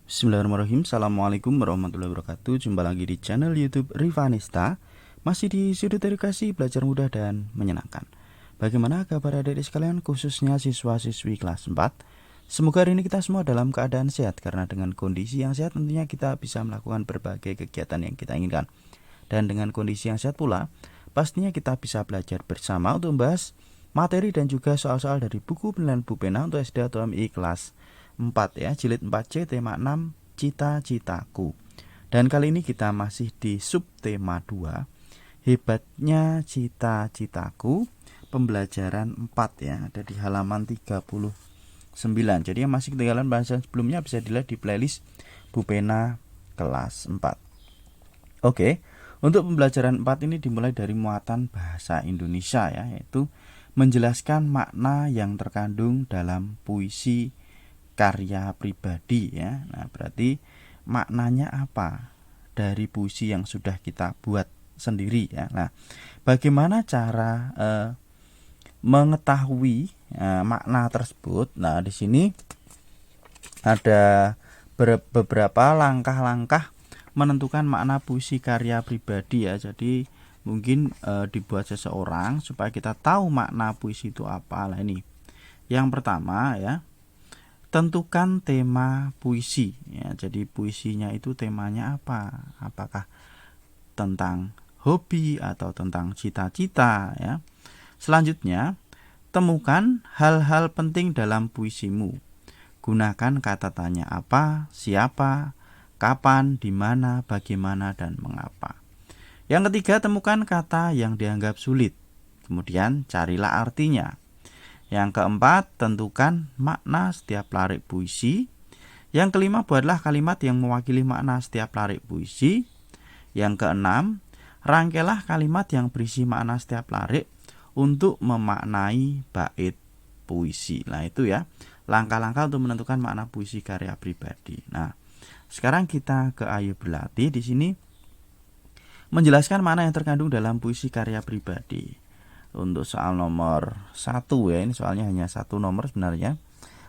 Bismillahirrahmanirrahim. Assalamualaikum warahmatullahi wabarakatuh. Jumpa lagi di channel YouTube Rivanista. Masih di sudut edukasi belajar mudah dan menyenangkan. Bagaimana kabar adik-adik sekalian, khususnya siswa-siswi kelas 4? Semoga hari ini kita semua dalam keadaan sehat, karena dengan kondisi yang sehat tentunya kita bisa melakukan berbagai kegiatan yang kita inginkan. Dan dengan kondisi yang sehat pula, pastinya kita bisa belajar bersama untuk membahas materi dan juga soal-soal dari buku penilaian Bu Pena untuk SD atau MI kelas 4 ya, jilid 4C, tema 6, cita-citaku. Dan kali ini kita masih di subtema 2, hebatnya cita-citaku, pembelajaran 4 ya, ada di halaman 39. Jadi yang masih ketinggalan bahasan sebelumnya bisa dilihat di playlist Bu Pena kelas 4. Oke, untuk pembelajaran 4 ini dimulai dari muatan bahasa Indonesia ya, yaitu menjelaskan makna yang terkandung dalam puisi karya pribadi ya. Nah, berarti maknanya apa dari puisi yang sudah kita buat sendiri ya. Nah, bagaimana cara mengetahui makna tersebut? Nah, di sini ada beberapa langkah-langkah menentukan makna puisi karya pribadi ya. Jadi mungkin dibuat seseorang supaya kita tahu makna puisi itu apa. Lah ini. Yang pertama ya, tentukan tema puisi ya. Jadi puisinya itu temanya apa? Apakah tentang hobi atau tentang cita-cita ya. Selanjutnya, temukan hal-hal penting dalam puisimu. Gunakan kata tanya apa, siapa, kapan, di mana, bagaimana, dan mengapa. Yang ketiga, temukan kata yang dianggap sulit. Kemudian carilah artinya. Yang keempat, tentukan makna setiap larik puisi. Yang kelima, buatlah kalimat yang mewakili makna setiap larik puisi. Yang keenam, rangkailah kalimat yang berisi makna setiap larik untuk memaknai bait puisi. Nah, itu ya, langkah-langkah untuk menentukan makna puisi karya pribadi. Nah, sekarang kita ke Ayo Berlatih. Di sini menjelaskan makna yang terkandung dalam puisi karya pribadi. Untuk soal nomor 1 ya, ini soalnya hanya satu nomor sebenarnya.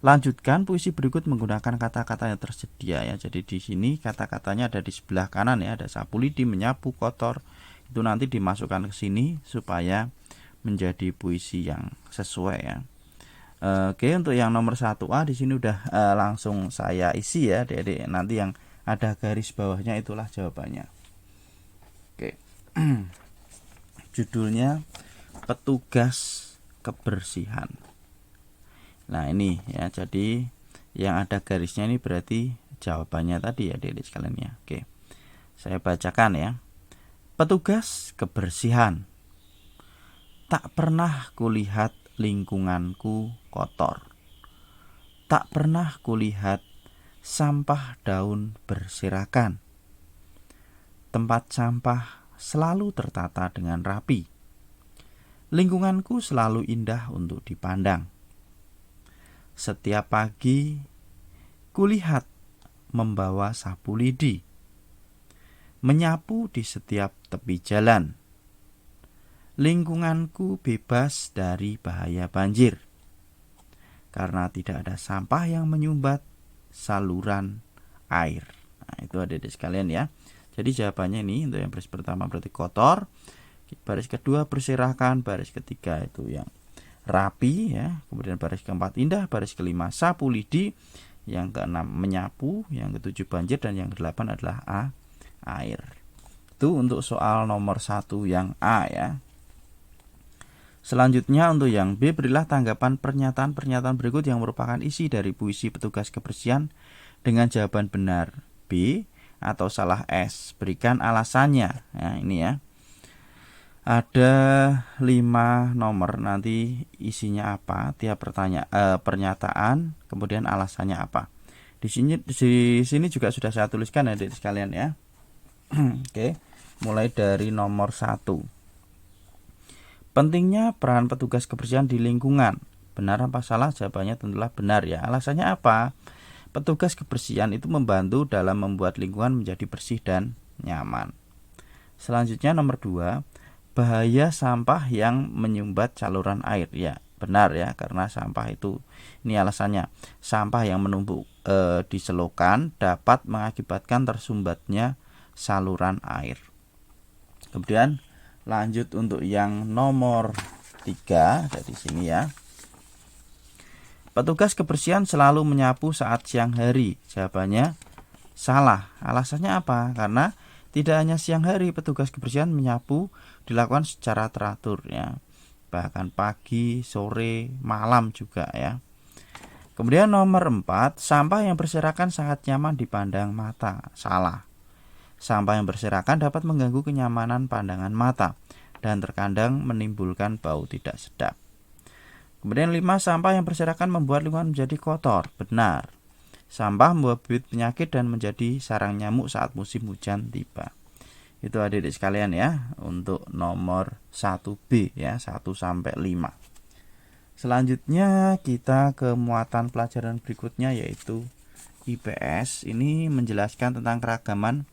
Lanjutkan puisi berikut menggunakan kata-kata yang tersedia ya. Jadi di sini kata-katanya ada di sebelah kanan ya, ada sapu lidi, menyapu, kotor. Itu nanti dimasukkan ke sini supaya menjadi puisi yang sesuai ya. Oke, untuk yang nomor 1A di sini udah langsung saya isi ya, Adik-adik. Nanti yang ada garis bawahnya itulah jawabannya. Oke. Judulnya petugas kebersihan. Nah, ini ya, jadi yang ada garisnya ini berarti jawabannya tadi ya, adik-adik sekalian ya. Oke. Saya bacakan ya. Petugas kebersihan. Tak pernah kulihat lingkunganku kotor. Tak pernah kulihat sampah daun berserakan. Tempat sampah selalu tertata dengan rapi. Lingkunganku selalu indah untuk dipandang. Setiap pagi kulihat membawa sapu lidi, menyapu di setiap tepi jalan. Lingkunganku bebas dari bahaya banjir, karena tidak ada sampah yang menyumbat saluran air. Nah, itu adik-adik sekalian ya. Jadi jawabannya ini untuk yang baris pertama berarti kotor, baris kedua berserakan, baris ketiga itu yang rapi ya, kemudian baris keempat indah, baris kelima sapu lidi, yang keenam menyapu, yang ketujuh banjir, dan yang kedelapan adalah air. Itu untuk soal nomor 1 yang A ya. Selanjutnya untuk yang B, berilah tanggapan pernyataan-pernyataan berikut yang merupakan isi dari puisi petugas kebersihan dengan jawaban benar B atau salah S. Berikan alasannya. Nah, ini ya. Ada 5 nomor, nanti isinya apa, tiap pernyataan, kemudian alasannya apa. Di sini juga sudah saya tuliskan ya, adik sekalian ya. Oke, mulai dari nomor 1. Pentingnya peran petugas kebersihan di lingkungan. Benar apa salah? Jawabannya tentulah benar ya. Alasannya apa? Petugas kebersihan itu membantu dalam membuat lingkungan menjadi bersih dan nyaman. Selanjutnya nomor 2, bahaya sampah yang menyumbat saluran air. Ya, benar ya, karena sampah itu, ini alasannya, sampah yang menumpuk diselokan dapat mengakibatkan tersumbatnya saluran air. Kemudian lanjut untuk yang nomor 3 dari sini ya. Petugas kebersihan selalu menyapu saat siang hari. Jawabannya salah. Alasannya apa? Karena tidak hanya siang hari petugas kebersihan menyapu dilakukan secara teratur ya. Bahkan pagi, sore, malam juga ya. Kemudian nomor 4, sampah yang berserakan sangat nyaman dipandang mata. Salah. Sampah yang berserakan dapat mengganggu kenyamanan pandangan mata dan terkadang menimbulkan bau tidak sedap. Kemudian 5, sampah yang berserakan membuat lingkungan menjadi kotor. Benar. Sampah membawa bibit penyakit dan menjadi sarang nyamuk saat musim hujan tiba. Itu adik-adik sekalian ya, untuk nomor 1B ya, 1 sampai 5. Selanjutnya kita ke muatan pelajaran berikutnya yaitu IPS. Ini menjelaskan tentang keragaman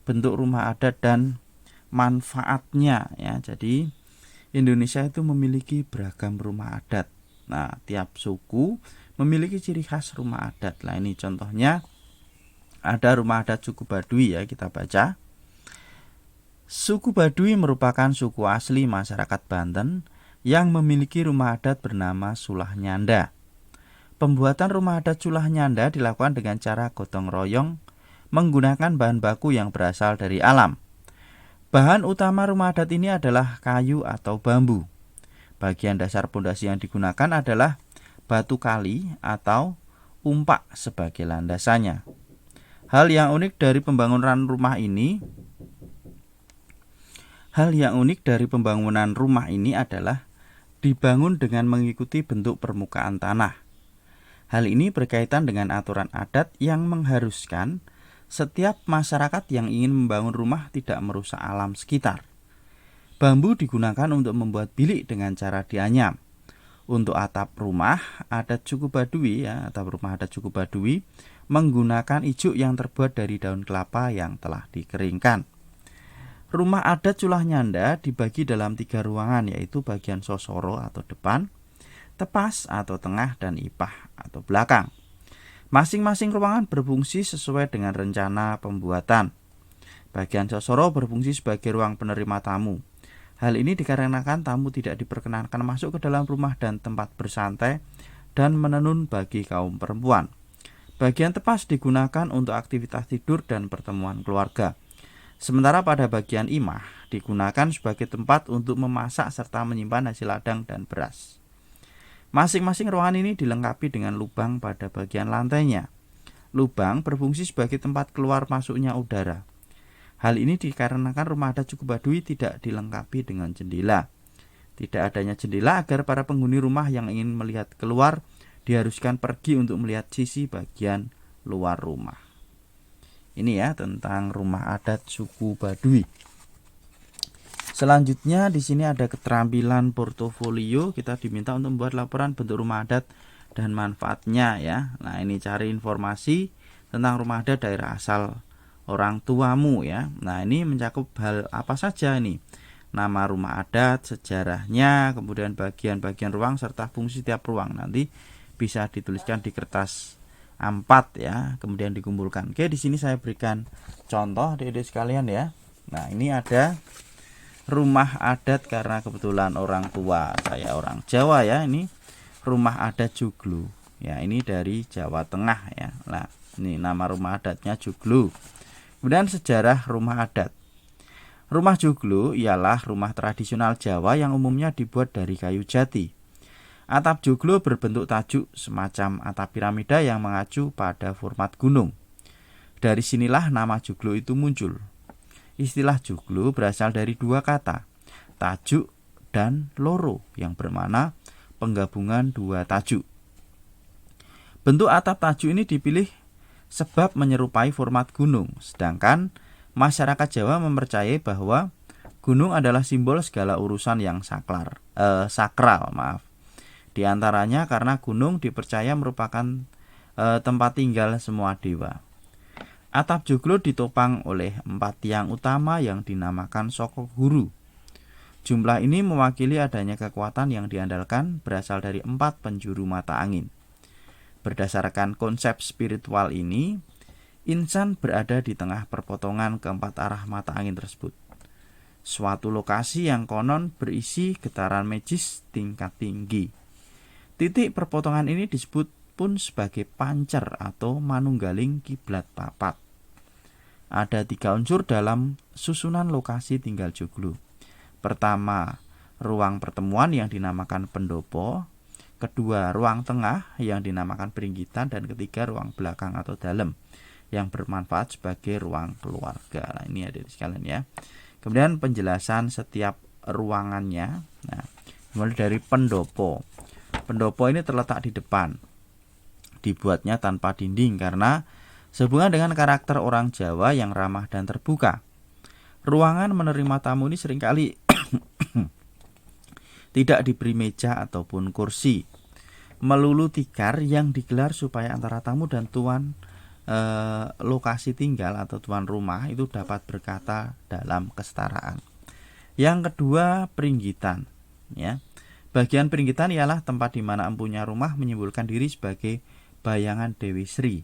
bentuk rumah adat dan manfaatnya ya. Jadi Indonesia itu memiliki beragam rumah adat. Nah, tiap suku memiliki ciri khas rumah adat. Nah, ini contohnya ada rumah adat suku Baduy ya, kita baca. Suku Baduy merupakan suku asli masyarakat Banten yang memiliki rumah adat bernama Sulah Nyanda. Pembuatan rumah adat Sulah Nyanda dilakukan dengan cara gotong royong menggunakan bahan baku yang berasal dari alam. Bahan utama rumah adat ini adalah kayu atau bambu. Bagian dasar pondasi yang digunakan adalah batu kali atau umpak sebagai landasannya. Hal yang unik dari pembangunan rumah ini adalah dibangun dengan mengikuti bentuk permukaan tanah. Hal ini berkaitan dengan aturan adat yang mengharuskan setiap masyarakat yang ingin membangun rumah tidak merusak alam sekitar. Bambu digunakan untuk membuat bilik dengan cara dianyam. Untuk atap rumah adat suku Baduy ya, atap rumah adat suku Baduy menggunakan ijuk yang terbuat dari daun kelapa yang telah dikeringkan. Rumah adat Sulah Nyanda dibagi dalam 3 ruangan, yaitu bagian sosoro atau depan, tepas atau tengah, dan ipah atau belakang. Masing-masing ruangan berfungsi sesuai dengan rencana pembuatan. Bagian sosoro berfungsi sebagai ruang penerima tamu. Hal ini dikarenakan tamu tidak diperkenankan masuk ke dalam rumah dan tempat bersantai dan menenun bagi kaum perempuan. Bagian tepas digunakan untuk aktivitas tidur dan pertemuan keluarga. Sementara pada bagian imah digunakan sebagai tempat untuk memasak serta menyimpan hasil ladang dan beras. Masing-masing ruangan ini dilengkapi dengan lubang pada bagian lantainya. Lubang berfungsi sebagai tempat keluar masuknya udara. Hal ini dikarenakan rumah adat suku Baduy tidak dilengkapi dengan jendela. Tidak adanya jendela agar para penghuni rumah yang ingin melihat keluar diharuskan pergi untuk melihat sisi bagian luar rumah. Ini ya tentang rumah adat suku Baduy. Selanjutnya di sini ada keterampilan portofolio. Kita diminta untuk membuat laporan bentuk rumah adat dan manfaatnya ya. Nah, ini cari informasi tentang rumah adat daerah asal orang tuamu ya. Nah, ini mencakup hal apa saja ini? Nama rumah adat, sejarahnya, kemudian bagian-bagian ruang serta fungsi tiap ruang. Nanti bisa dituliskan di kertas A4 ya, kemudian dikumpulkan. Oke, di sini saya berikan contoh adik-adik sekalian ya. Nah, ini ada rumah adat karena kebetulan orang tua saya orang Jawa ya. Ini rumah adat Joglo ya, ini dari Jawa Tengah ya. Nah, ini nama rumah adatnya Joglo. Kemudian sejarah rumah adat. Rumah Joglo ialah rumah tradisional Jawa yang umumnya dibuat dari kayu jati. Atap joglo berbentuk tajuk semacam atap piramida yang mengacu pada format gunung. Dari sinilah nama joglo itu muncul. Istilah joglo berasal dari 2 kata, tajuk dan loro, yang bermakna penggabungan 2 tajuk. Bentuk atap tajuk ini dipilih sebab menyerupai format gunung, sedangkan masyarakat Jawa mempercayai bahwa gunung adalah simbol segala urusan yang sakral. Di antaranya karena gunung dipercaya merupakan tempat tinggal semua dewa. Atap joglo ditopang oleh 4 tiang utama yang dinamakan soko guru. Jumlah ini mewakili adanya kekuatan yang diandalkan berasal dari 4 penjuru mata angin. Berdasarkan konsep spiritual ini, insan berada di tengah perpotongan keempat arah mata angin tersebut. Suatu lokasi yang konon berisi getaran magis tingkat tinggi. Titik perpotongan ini disebut pun sebagai pancer atau manunggaling kiblat papat. Ada 3 unsur dalam susunan lokasi tinggal joglo. Pertama, ruang pertemuan yang dinamakan pendopo. Kedua, ruang tengah yang dinamakan peringgitan. Dan ketiga, ruang belakang atau dalam yang bermanfaat sebagai ruang keluarga. Nah, ini ada di sekalian ya. Kemudian penjelasan setiap ruangannya. Nah, mulai dari pendopo. Pendopo ini terletak di depan. Dibuatnya tanpa dinding karena sehubungan dengan karakter orang Jawa yang ramah dan terbuka. Ruangan menerima tamu ini seringkali tidak diberi meja ataupun kursi. Melulu tikar yang digelar supaya antara tamu dan tuan lokasi tinggal atau tuan rumah itu dapat berkata dalam kesetaraan. Yang kedua, peringgitan ya. Bagian peringgitan ialah tempat di mana empunya rumah menyimbolkan diri sebagai bayangan Dewi Sri.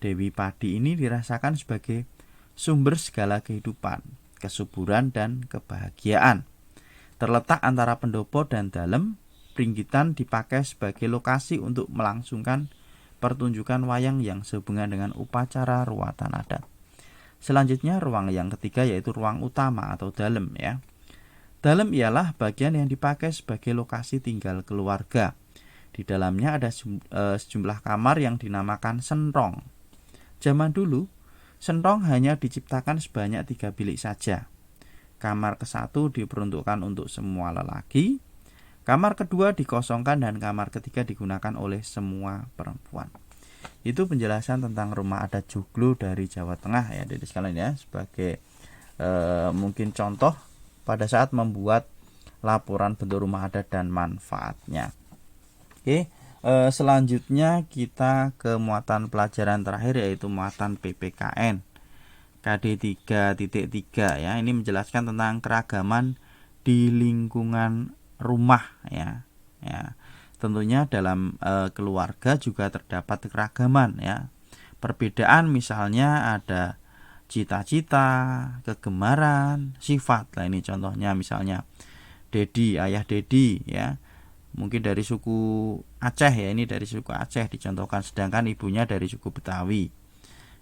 Dewi Padi ini dirasakan sebagai sumber segala kehidupan, kesuburan dan kebahagiaan. Terletak antara pendopo dan dalem, peringgitan dipakai sebagai lokasi untuk melangsungkan pertunjukan wayang yang sehubungan dengan upacara ruatan adat. Selanjutnya ruang yang ketiga yaitu ruang utama atau dalem ya. Dalem ialah bagian yang dipakai sebagai lokasi tinggal keluarga. Di dalamnya ada sejumlah kamar yang dinamakan senrong. Zaman dulu, senrong hanya diciptakan sebanyak 3 bilik saja. Kamar ke-1 diperuntukkan untuk semua lelaki, kamar kedua dikosongkan dan kamar ketiga digunakan oleh semua perempuan. Itu penjelasan tentang rumah adat joglo dari Jawa Tengah ya, Adik sekalian ya, sebagai mungkin contoh pada saat membuat laporan bentuk rumah adat dan manfaatnya. Oke, selanjutnya kita ke muatan pelajaran terakhir yaitu muatan PPKN KD 3.3 ya. Ini menjelaskan tentang keragaman di lingkungan rumah ya. Ya. Tentunya dalam keluarga juga terdapat keragaman ya. Perbedaan misalnya ada cita-cita, kegemaran, sifat. Nah, ini contohnya misalnya Dedi, ayah Dedi ya. Mungkin dari suku Aceh ya, ini dari suku Aceh dicontohkan, sedangkan ibunya dari suku Betawi.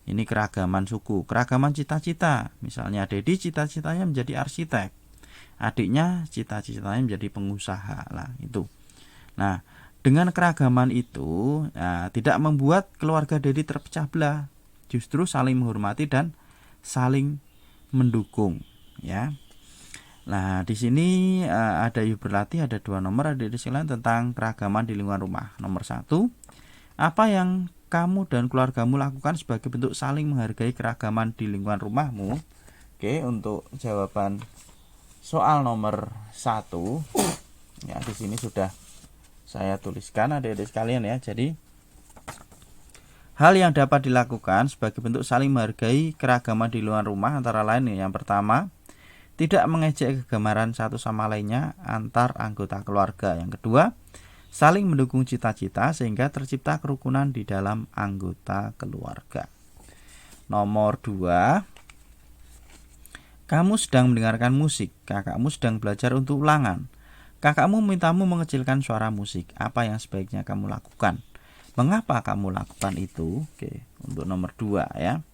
Ini keragaman suku, keragaman cita-cita. Misalnya Dedi cita-citanya menjadi arsitek, adiknya cita-citanya menjadi pengusaha. Lah itu. Nah, dengan keragaman itu tidak membuat keluarga Dedi terpecah belah, justru saling menghormati dan saling mendukung ya. Nah, di sini ada yuk berlatih, ada 2 nomor ada di sini tentang keragaman di lingkungan rumah. Nomor 1, apa yang kamu dan keluargamu lakukan sebagai bentuk saling menghargai keragaman di lingkungan rumahmu? Oke, untuk jawaban soal nomor 1 ya, di sini sudah saya tuliskan adik-adik sekalian ya. Jadi hal yang dapat dilakukan sebagai bentuk saling menghargai keragaman di lingkungan rumah antara lain yang pertama, tidak mengejek kegemaran satu sama lainnya antar anggota keluarga. Yang kedua, saling mendukung cita-cita sehingga tercipta kerukunan di dalam anggota keluarga. Nomor 2, kamu sedang mendengarkan musik, kakakmu sedang belajar untuk ulangan. Kakakmu mintamu mengecilkan suara musik. Apa yang sebaiknya kamu lakukan? Mengapa kamu lakukan itu? Oke, untuk nomor 2 ya.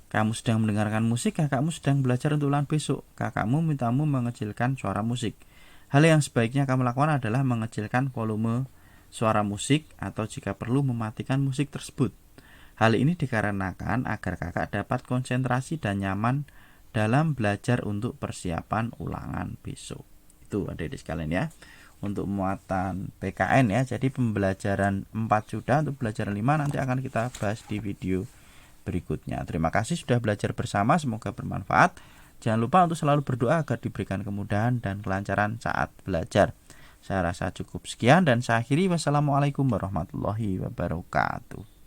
Kamu sedang mendengarkan musik, kakakmu sedang belajar untuk ulangan besok. Kakakmu mintamu mengecilkan suara musik. Hal yang sebaiknya kamu lakukan adalah mengecilkan volume suara musik atau jika perlu mematikan musik tersebut. Hal ini dikarenakan agar kakak dapat konsentrasi dan nyaman dalam belajar untuk persiapan ulangan besok. Itu adik-adik sekalian ya, untuk muatan PKN ya. Jadi pembelajaran 4 sudah, untuk pelajaran 5 nanti akan kita bahas di video berikutnya. Terima kasih sudah belajar bersama, semoga bermanfaat. Jangan lupa untuk selalu berdoa agar diberikan kemudahan dan kelancaran saat belajar. Saya rasa cukup sekian dan saya akhiri. Wassalamualaikum warahmatullahi wabarakatuh.